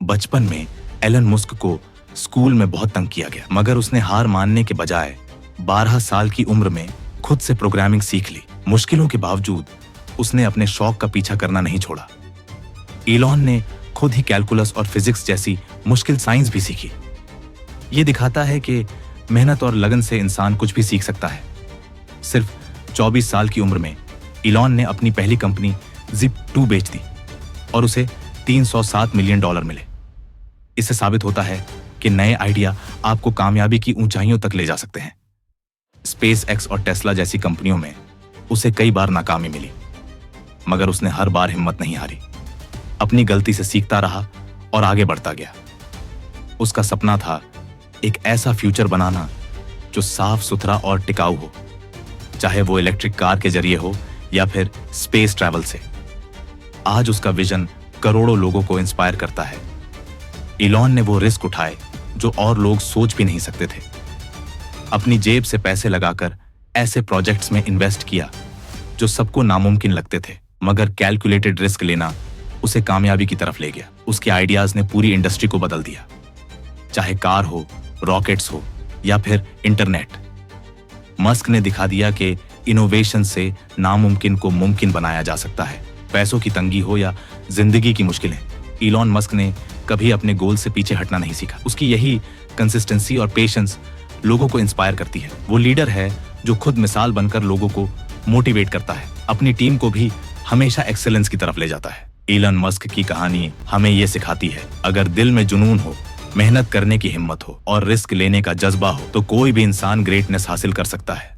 बचपन में Elon Musk को स्कूल में बहुत तंग किया गया, मगर उसने हार मानने के बजाय 12 साल की उम्र में खुद से प्रोग्रामिंग सीख ली। मुश्किलों के बावजूद उसने अपने शौक का पीछा करना नहीं छोड़ा। इलॉन ने खुद ही कैलकुलस और फिजिक्स जैसी मुश्किल साइंस भी सीखी। ये दिखाता है कि मेहनत और लगन से इंसान कुछ भी सीख सकता है। सिर्फ 24 साल की उम्र में इलॉन ने अपनी पहली कंपनी Zip2 बेच दी और उसे $307 मिलियन मिले। इससे साबित होता है कि नए आइडिया आपको कामयाबी की ऊंचाइयों तक ले जा सकते हैं। SpaceX और टेस्ला जैसी कंपनियों में उसे कई बार नाकामी मिली, मगर उसने हर बार हिम्मत नहीं हारी। अपनी गलती से सीखता रहा और आगे बढ़ता गया। उसका सपना था एक ऐसा फ्यूचर बनाना जो साफ सुथरा और टिकाऊ हो, चाहे वो इलेक्ट्रिक कार के जरिए हो या फिर स्पेस ट्रैवल से। आज उसका विजन करोड़ों लोगों को इंस्पायर करता है। इलॉन ने वो रिस्क उठाए जो और लोग सोच भी नहीं सकते थे। अपनी जेब से पैसे लगाकर ऐसे प्रोजेक्ट्स में इन्वेस्ट किया जो सबको नामुमकिन लगते थे, मगर कैलकुलेटेड रिस्क लेना उसे कामयाबी की तरफ ले गया। उसके आइडियाज ने पूरी इंडस्ट्री को बदल दिया, चाहे कार हो, रॉकेट्स हो या फिर इंटरनेट। मस्क ने दिखा दिया कि इनोवेशन से नामुमकिन को मुमकिन बनाया जा सकता है। पैसों की तंगी हो या जिंदगी की मुश्किलें, इलॉन मस्क ने कभी अपने गोल से पीछे हटना नहीं सीखा। उसकी यही कंसिस्टेंसी और पेशेंस लोगों को इंस्पायर करती है। वो लीडर है जो खुद मिसाल बनकर लोगों को मोटिवेट करता है, अपनी टीम को भी हमेशा एक्सेलेंस की तरफ ले जाता है। इलॉन मस्क की कहानी हमें ये सिखाती है, अगर दिल में जुनून हो, मेहनत करने की हिम्मत हो और रिस्क लेने का जज्बा हो तो कोई भी इंसान ग्रेटनेस हासिल कर सकता है।